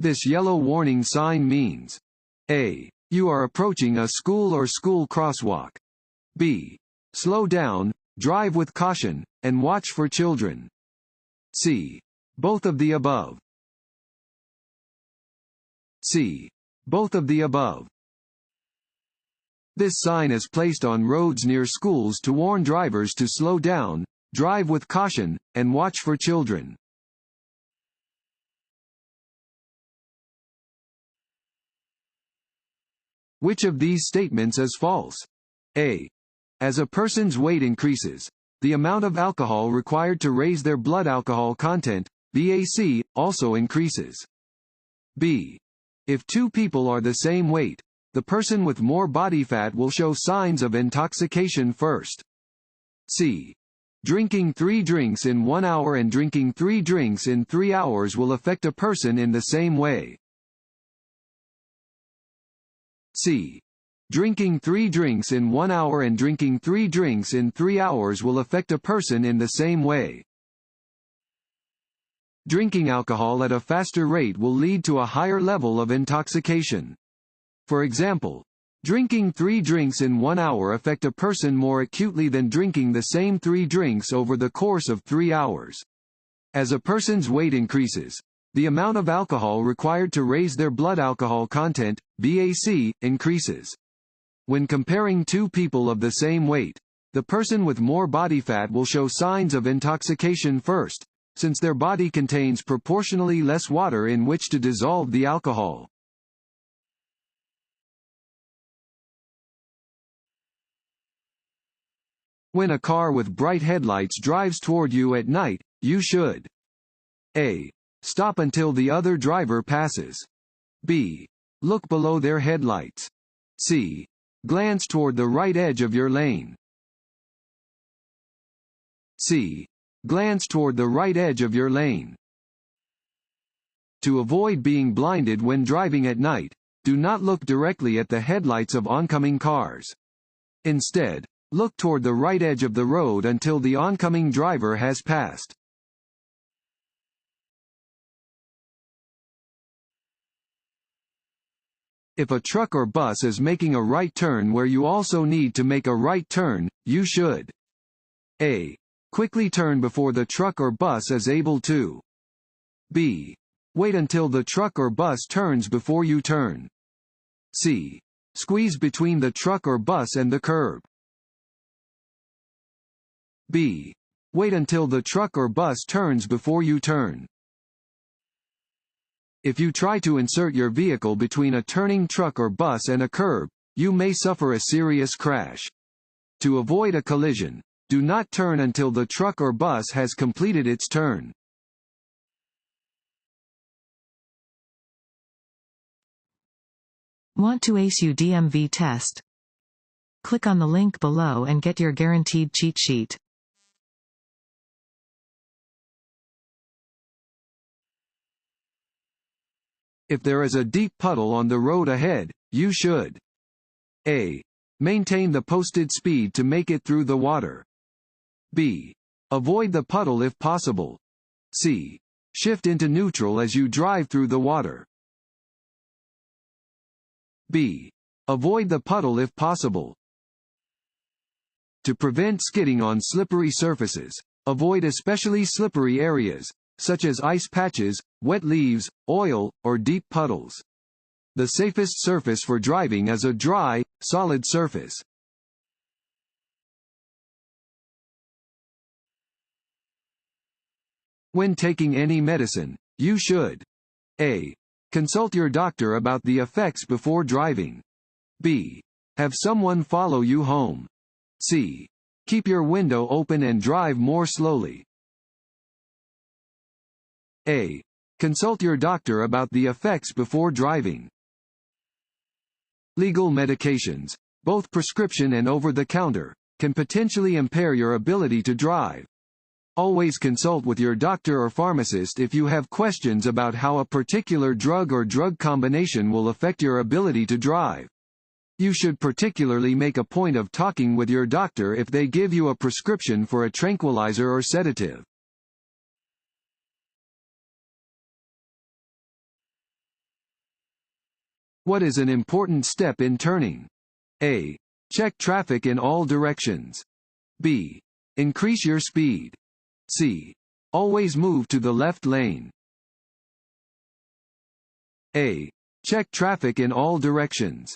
This yellow warning sign means A. You are approaching a school or school crosswalk. B. Slow down, drive with caution, and watch for children. C. Both of the above. C. Both of the above. This sign is placed on roads near schools to warn drivers to slow down, drive with caution, and watch for children. Which of these statements is false? A. As a person's weight increases, the amount of alcohol required to raise their blood alcohol content, BAC, also increases. B. If two people are the same weight, the person with more body fat will show signs of intoxication first. C. Drinking 3 drinks in 1 hour and drinking 3 drinks in 3 hours will affect a person in the same way. C. Drinking 3 drinks in 1 hour and drinking 3 drinks in 3 hours will affect a person in the same way. Drinking alcohol at a faster rate will lead to a higher level of intoxication. For example, drinking 3 drinks in 1 hour affect a person more acutely than drinking the same 3 drinks over the course of 3 hours. As a person's weight increases, the amount of alcohol required to raise their blood alcohol content, BAC, increases. When comparing two people of the same weight, the person with more body fat will show signs of intoxication first, since their body contains proportionally less water in which to dissolve the alcohol. When a car with bright headlights drives toward you at night, you should A. Stop until the other driver passes. B. Look below their headlights. C. Glance toward the right edge of your lane. C. Glance toward the right edge of your lane. To avoid being blinded when driving at night, do not look directly at the headlights of oncoming cars. Instead, look toward the right edge of the road until the oncoming driver has passed. If a truck or bus is making a right turn where you also need to make a right turn, you should A. Quickly turn before the truck or bus is able to. B. Wait until the truck or bus turns before you turn. C. Squeeze between the truck or bus and the curb. B. Wait until the truck or bus turns before you turn. If you try to insert your vehicle between a turning truck or bus and a curb, you may suffer a serious crash. To avoid a collision, do not turn until the truck or bus has completed its turn. Want to ace your DMV test? Click on the link below and get your guaranteed cheat sheet. If there is a deep puddle on the road ahead, you should A. Maintain the posted speed to make it through the water. B. Avoid the puddle if possible. C. Shift into neutral as you drive through the water. B. Avoid the puddle if possible. To prevent skidding on slippery surfaces, avoid especially slippery areas, such as ice patches, wet leaves, oil, or deep puddles. The safest surface for driving is a dry, solid surface. When taking any medicine, you should A. Consult your doctor about the effects before driving. B. Have someone follow you home. C. Keep your window open and drive more slowly. A. Consult your doctor about the effects before driving. Legal medications, both prescription and over-the-counter, can potentially impair your ability to drive. Always consult with your doctor or pharmacist if you have questions about how a particular drug or drug combination will affect your ability to drive. You should particularly make a point of talking with your doctor if they give you a prescription for a tranquilizer or sedative. What is an important step in turning? A. Check traffic in all directions. B. Increase your speed. C. Always move to the left lane. A. Check traffic in all directions.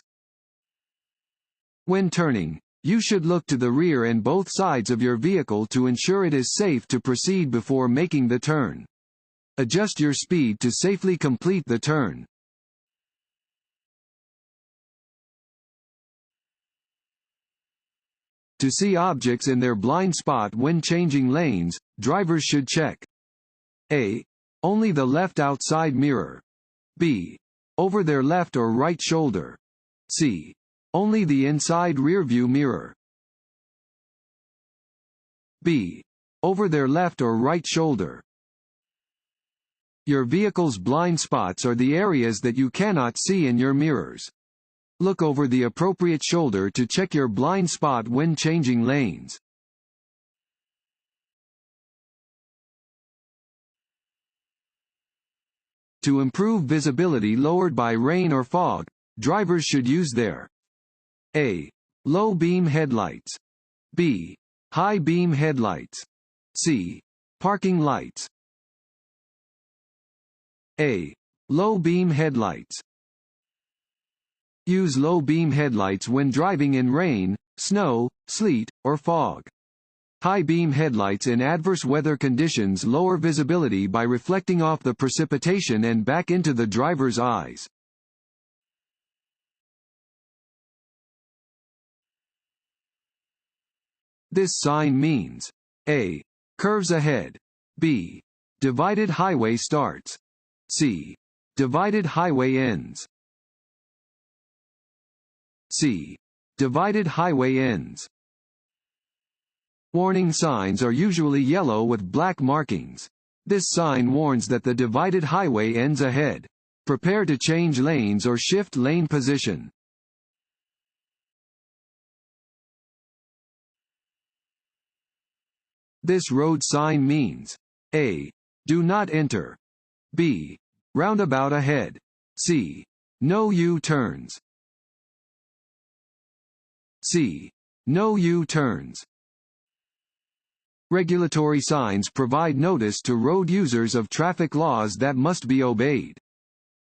When turning, you should look to the rear and both sides of your vehicle to ensure it is safe to proceed before making the turn. Adjust your speed to safely complete the turn. To see objects in their blind spot when changing lanes, drivers should check A. Only the left outside mirror. B. Over their left or right shoulder. C. Only the inside rearview mirror. B. Over their left or right shoulder. Your vehicle's blind spots are the areas that you cannot see in your mirrors. Look over the appropriate shoulder to check your blind spot when changing lanes. To improve visibility lowered by rain or fog, drivers should use their A. Low beam headlights. B. High beam headlights. C. Parking lights. A. Low beam headlights. Use low beam headlights when driving in rain, snow, sleet, or fog. High beam headlights in adverse weather conditions lower visibility by reflecting off the precipitation and back into the driver's eyes. This sign means A. Curves ahead. B. Divided highway starts. C. Divided highway ends. C. Divided highway ends. Warning signs are usually yellow with black markings. This sign warns that the divided highway ends ahead. Prepare to change lanes or shift lane position. This road sign means A. Do not enter. B. Roundabout ahead. C. No U-turns. C. No U-turns. Regulatory signs provide notice to road users of traffic laws that must be obeyed.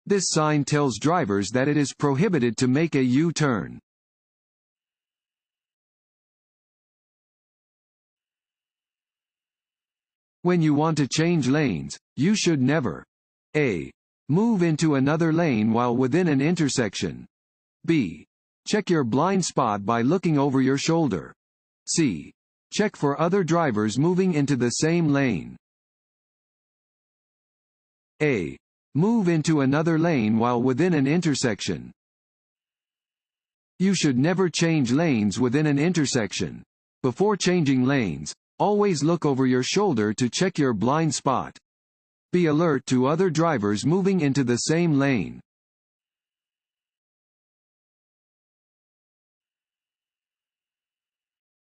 This sign tells drivers that it is prohibited to make a U-turn. When you want to change lanes, you should never A. Move into another lane while within an intersection. B. Check your blind spot by looking over your shoulder. C. Check for other drivers moving into the same lane. A. Move into another lane while within an intersection. You should never change lanes within an intersection. Before changing lanes, always look over your shoulder to check your blind spot. Be alert to other drivers moving into the same lane.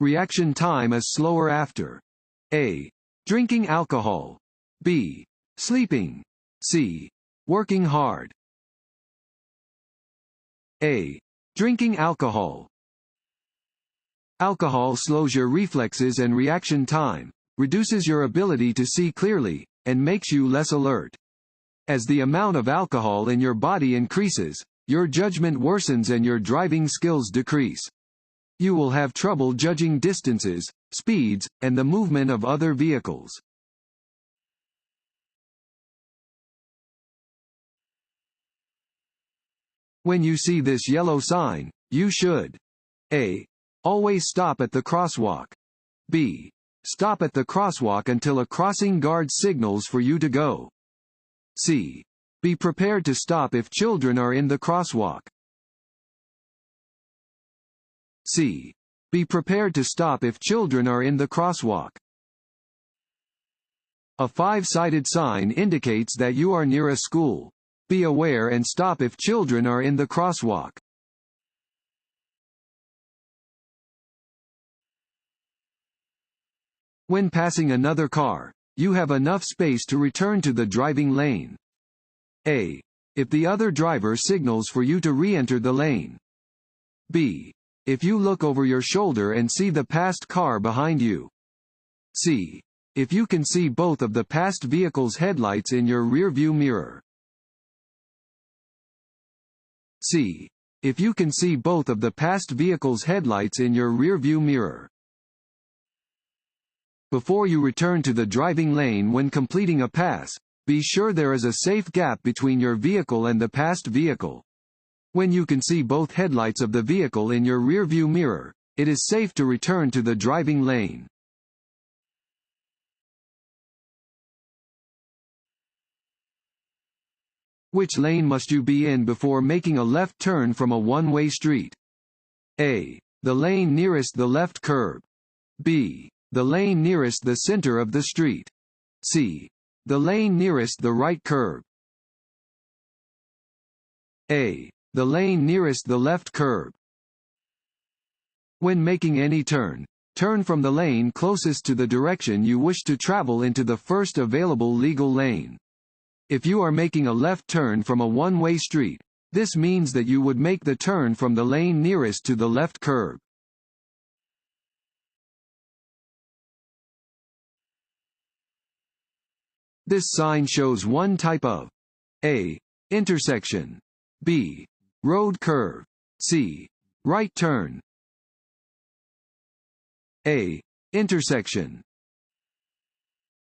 Reaction time is slower after A. Drinking alcohol. B. Sleeping. C. Working hard. A. Drinking alcohol. Alcohol slows your reflexes and reaction time, reduces your ability to see clearly, and makes you less alert. As the amount of alcohol in your body increases, your judgment worsens and your driving skills decrease. You will have trouble judging distances, speeds, and the movement of other vehicles. When you see this yellow sign, you should A. Always stop at the crosswalk. B. Stop at the crosswalk until a crossing guard signals for you to go. C. Be prepared to stop if children are in the crosswalk. C. Be prepared to stop if children are in the crosswalk. A five-sided sign indicates that you are near a school. Be aware and stop if children are in the crosswalk. When passing another car, you have enough space to return to the driving lane. A. If the other driver signals for you to re-enter the lane. B. If you look over your shoulder and see the passed car behind you. C. If you can see both of the passed vehicle's headlights in your rearview mirror. C. If you can see both of the passed vehicle's headlights in your rearview mirror. Before you return to the driving lane when completing a pass, be sure there is a safe gap between your vehicle and the passed vehicle. When you can see both headlights of the vehicle in your rearview mirror, it is safe to return to the driving lane. Which lane must you be in before making a left turn from a one-way street? A. The lane nearest the left curb. B. The lane nearest the center of the street. C. The lane nearest the right curb. A. The lane nearest the left curb. When making any turn, turn from the lane closest to the direction you wish to travel into the first available legal lane. If you are making a left turn from a one-way street, this means that you would make the turn from the lane nearest to the left curb. This sign shows one type of A. Intersection. B. Road curve. C. Right turn. A. Intersection.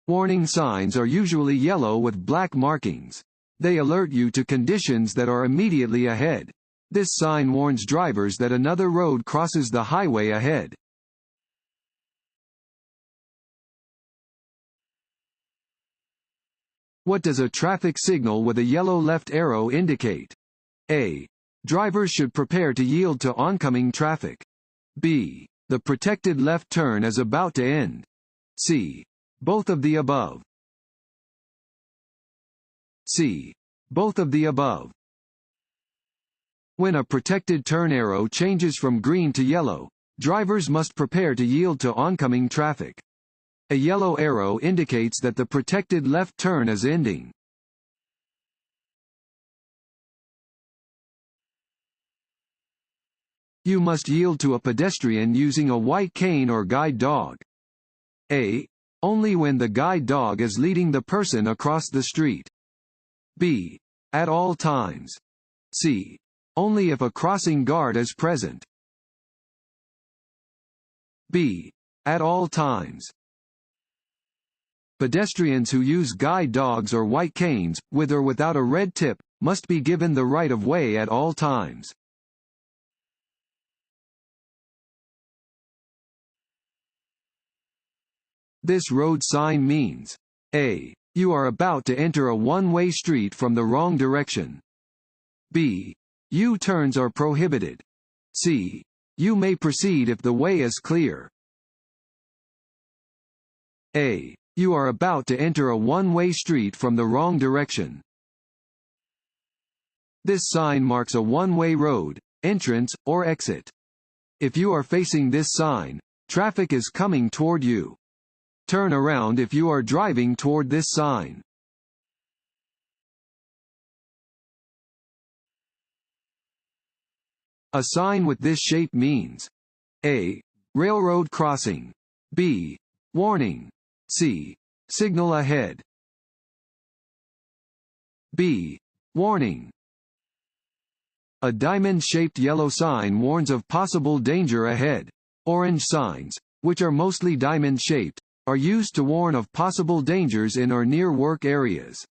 Warning signs are usually yellow with black markings. They alert you to conditions that are immediately ahead. This sign warns drivers that another road crosses the highway ahead. What does a traffic signal with a yellow left arrow indicate? A. Drivers should prepare to yield to oncoming traffic. B. The protected left turn is about to end. C. Both of the above. C. Both of the above. When a protected turn arrow changes from green to yellow, drivers must prepare to yield to oncoming traffic. A yellow arrow indicates that the protected left turn is ending. You must yield to a pedestrian using a white cane or guide dog. A. Only when the guide dog is leading the person across the street. B. At all times. C. Only if a crossing guard is present. B. At all times. Pedestrians who use guide dogs or white canes, with or without a red tip, must be given the right of way at all times. This road sign means A. You are about to enter a one-way street from the wrong direction. B. U-turns are prohibited. C. You may proceed if the way is clear. A. You are about to enter a one-way street from the wrong direction. This sign marks a one-way road, entrance, or exit. If you are facing this sign, traffic is coming toward you. Turn around if you are driving toward this sign. A sign with this shape means A. Railroad crossing. B. Warning. C. Signal ahead. B. Warning. A diamond-shaped yellow sign warns of possible danger ahead. Orange signs, which are mostly diamond-shaped, are used to warn of possible dangers in or near work areas.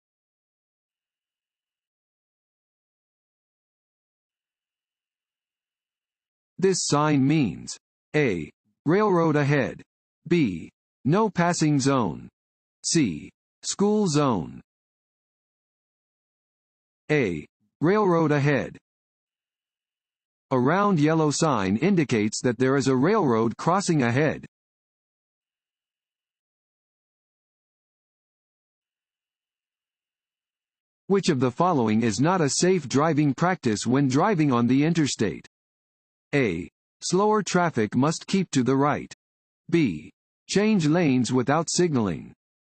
This sign means A. Railroad ahead. B. No passing zone. C. School zone. A. Railroad ahead. A round yellow sign indicates that there is a railroad crossing ahead. Which of the following is not a safe driving practice when driving on the interstate? A. Slower traffic must keep to the right. B. Change lanes without signaling.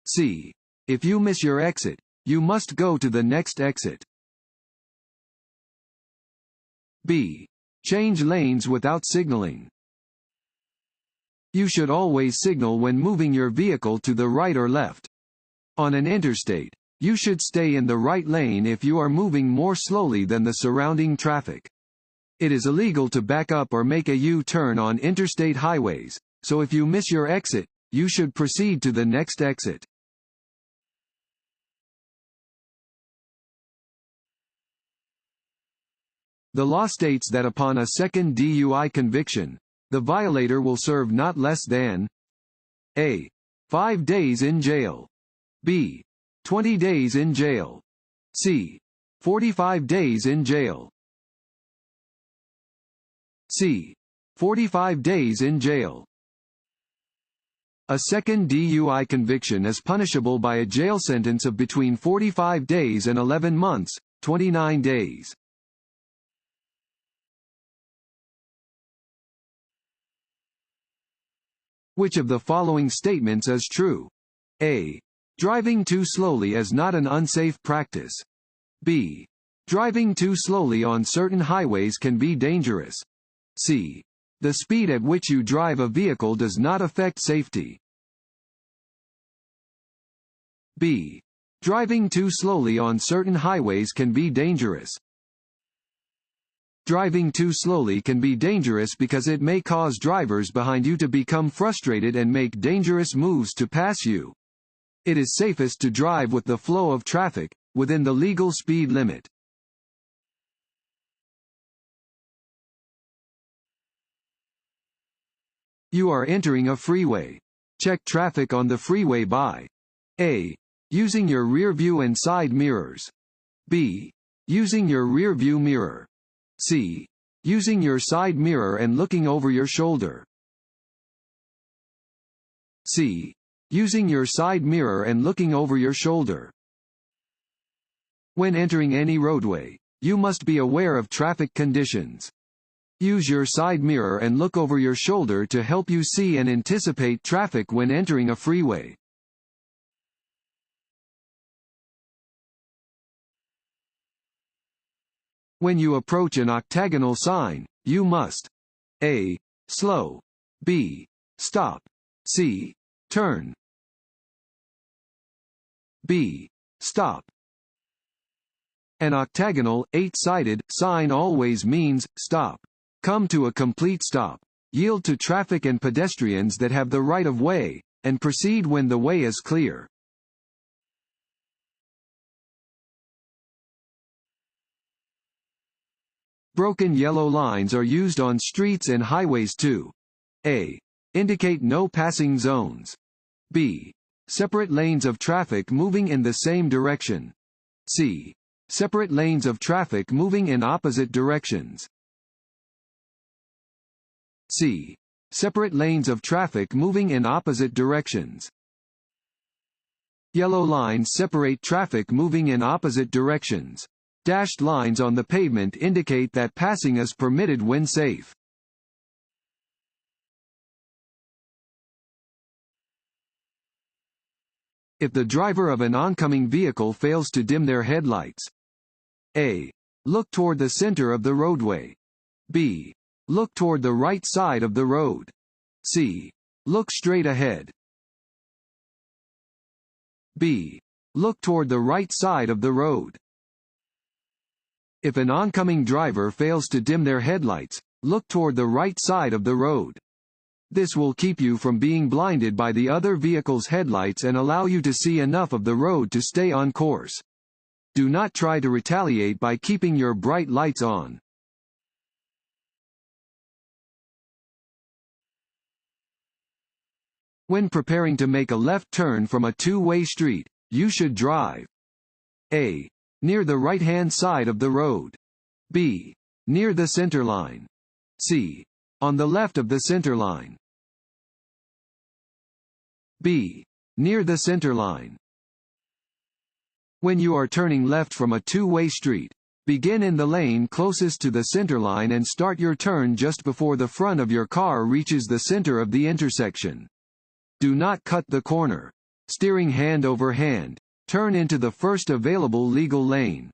C. If you miss your exit, you must go to the next exit. B. Change lanes without signaling. You should always signal when moving your vehicle to the right or left. On an interstate, you should stay in the right lane if you are moving more slowly than the surrounding traffic. It is illegal to back up or make a U-turn on interstate highways, so if you miss your exit, you should proceed to the next exit. The law states that upon a second DUI conviction, the violator will serve not less than A. 5 days in jail. B. 20 days in jail. C. 45 days in jail. C. 45 days in jail. A second DUI conviction is punishable by a jail sentence of between 45 days and 11 months, 29 days. Which of the following statements is true? A. Driving too slowly is not an unsafe practice. B. Driving too slowly on certain highways can be dangerous. C. The speed at which you drive a vehicle does not affect safety. B. Driving too slowly on certain highways can be dangerous. Driving too slowly can be dangerous because it may cause drivers behind you to become frustrated and make dangerous moves to pass you. It is safest to drive with the flow of traffic, within the legal speed limit. You are entering a freeway. Check traffic on the freeway by A. Using your rear view and side mirrors. B. Using your rear view mirror. C. Using your side mirror and looking over your shoulder. C. Using your side mirror and looking over your shoulder. When entering any roadway, you must be aware of traffic conditions. Use your side mirror and look over your shoulder to help you see and anticipate traffic when entering a freeway. When you approach an octagonal sign, you must A. Slow. B. Stop. C. Turn. B. Stop. An octagonal, 8-sided, sign always means, stop. Come to a complete stop. Yield to traffic and pedestrians that have the right of way, and proceed when the way is clear. Broken yellow lines are used on streets and highways to A. Indicate no passing zones. B. Separate lanes of traffic moving in the same direction. C. Separate lanes of traffic moving in opposite directions. C. Separate lanes of traffic moving in opposite directions. Yellow lines separate traffic moving in opposite directions. Dashed lines on the pavement indicate that passing is permitted when safe. If the driver of an oncoming vehicle fails to dim their headlights. A. Look toward the center of the roadway. B. Look toward the right side of the road. C. Look straight ahead. B. Look toward the right side of the road. If an oncoming driver fails to dim their headlights, look toward the right side of the road. This will keep you from being blinded by the other vehicle's headlights and allow you to see enough of the road to stay on course. Do not try to retaliate by keeping your bright lights on. When preparing to make a left turn from a two-way street, you should drive A. Near the right-hand side of the road. B. Near the center line. C. On the left of the center line. B. Near the center line. When you are turning left from a two-way street, begin in the lane closest to the center line and start your turn just before the front of your car reaches the center of the intersection. Do not cut the corner. Steering hand over hand, turn into the first available legal lane.